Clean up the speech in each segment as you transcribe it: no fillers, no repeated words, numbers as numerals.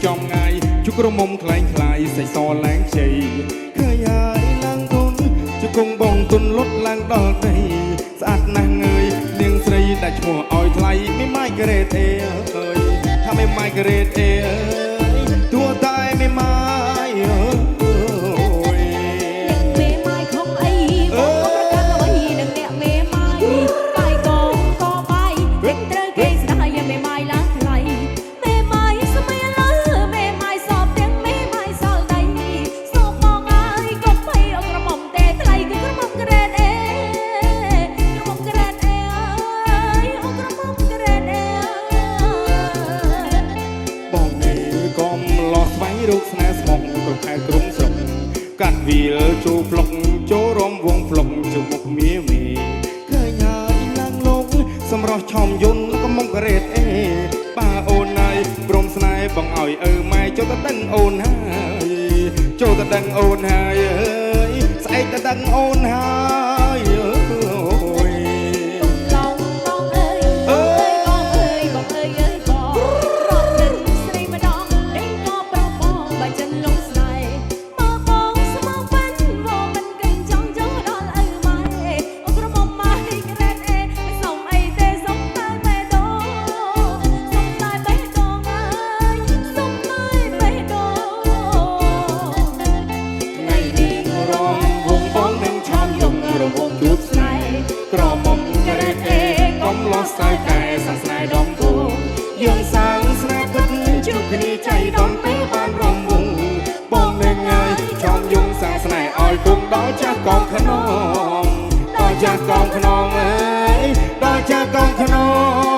ចំងាយជុក្រមុំខ្លែងខ្លាយសៃសឡើងជ័យឃើញហើយឡើងទុនជុគង់បងទុនលុតឡើងដល់ដីស្អាតណាស់ងើយនាងស្រីដែលឈ្មោះឲ្យថ្លៃមិនម៉ៃក្រេតអើយថាមិនម៉ៃក្រេតអើយតួតែមិនម៉ៃអើយមេម៉ៃខំអីបងប្រកាសអ្វីនឹងអ្នកមេម៉ៃកាយកងក៏បាយពេញត្រូវគេស្ដាយមេម៉ៃឡើងថ្លៃមេម៉ៃស្មានលើមេម៉ៃសពទាំងមេម៉ៃសល់ដៃសពបងអើយកុំភ័យអក្រមុំទេថ្លៃគឺក្រមុំក្រែតអេក្រមុំក្រែតអេអើយអក្រមុំក្រែតអេបងនេះកុំលោះស្វែងរកស្នេហ៍ស្មុកគ្រប់ខែក្រុងស្រុកកាត់វាលចូលផ្លុកចូលរំវងផ្លុកជុំមុខមៀមីឃើញហើយឡើងលោកសម្រស់ឆំយន្តក៏មកក្រេតអេប៉ាអូនហើយព្រមស្នេហ៍បងឲ្យម៉ែចូលទៅដឹងអូនហើយចូលទៅដឹងអូនហើយអើយស្អែកទៅដឹងអូនហើយអើយឡងបងអើយបងអើយបងអើយអើយបងរត់នឹងស្រីម្ដងដេញក៏ប្របងបើចិនលងស្នេហ៍មកបងស្មោះប៉ាន់វមិនកិនចង់ចូលដល់ឪម៉ែអក្រមុំម៉ៃក្រែតអេមិនសុំអីទេសុំតែបេះដូងសុំតែបេះដូងអើយសុំតែបេះដូងថ្ងៃនេះរំវងបងនឹងឆំយំរវងជួបស្នេហ៍ក្រមុំក្រេតអេកុំលោះស្ទើរតែសាស្នេហ៍ដំបូងយើងសាងស្នេហ៍ពិតជួបគ្នាចៃដន្យពេលបានរំវងបងនឹងហើយឆំយំសាងស្នេហ៍ឲ្យគង់ដល់ចាស់កងខ្នងដល់ចាស់កងខ្នងអើយដល់ចាស់កងខ្ន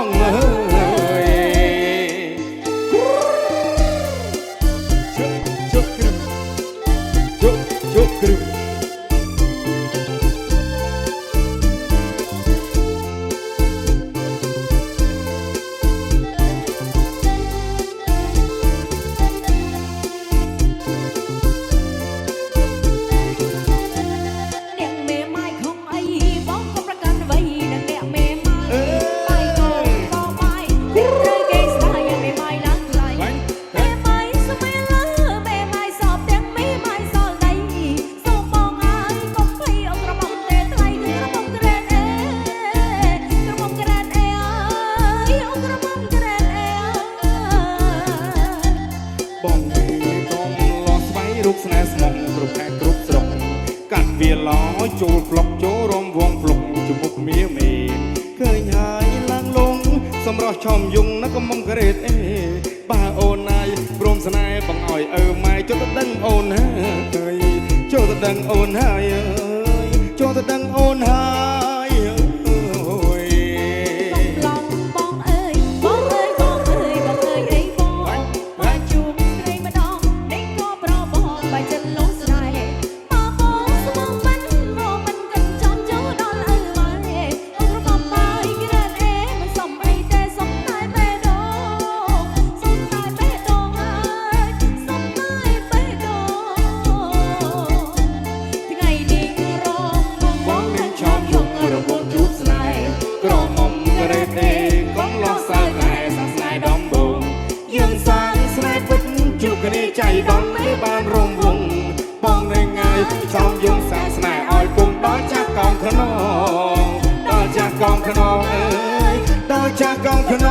ងអើយជុកគ្រឹះជុកគ្រឹះអ្នកមេម៉ៃខំអីបងក៏ប្រកាន់អ្វីនឹងអ្នកមេម៉ៃបាយកងក៏បាយពេញត្រូវគេស្ដាយមេម៉ៃឡើងថ្លៃមេម៉ៃស្មានលើមេម៉ៃសពទាំងមេម៉ៃសល់ដៃសូមបងអើយកុំភ័យអក្រមុំទេថ្លៃគឺក្រមុំក្រែតអេក្រមុំក្រែតអេអើយអក្រមុំក្រែតអេបងនេះកុំលោះស្វែងរកស្នេហ៍ស្មុកគ្រប់ខែគ្រប់ស្រុកកាត់វាឡោចូលផ្លុកចូលរំវងផ្លុកជមុខមៀមីឃើញហើយឡើងលងសម្រស់ឆំយងណាក៏មកក្រេតអេប៉ាអូនណាយព្រមស្នេហ៍បងឲ្យម៉ែចូលទៅដឹងអូនហើយចូលទៅដឹងអូនហើយអើយចូលទៅដឹងអូនហើយអើយឡងបងអើយបងអើយបងអើយបងអើយអីបងមកជួបស្រីម្ដងដេញក៏ប្របងបើចិនលងស្នេហ៍មកបងស្មោះប៉ាន់វមិនកិនចង់ចូលដល់ឪម៉ែអក្រមុំម៉ៃក្រែតអេមិនសុំអីទេសុំតែបេះដូងសុំតែបេះដូងអើយសុំតែបេះដូងថ្ងៃនេះរងបងនឹងឆោមយងរវងជួបស្នេហ៍ក្រមុំក្រេតអេកុំលោះសើតែសាស្នេហ៍ដំបូងយើងសាងស្នេហ៍ពិតជួបគ្នាចៃដន្យពេលបានរំវងបងនឹងហើយចង់យំសាងស្នេហ៍ឲ្យគង់ដល់ចាស់កងខ្នងដល់ចាស់កងខ្នងអើយដល់ចាស់កងខ្ន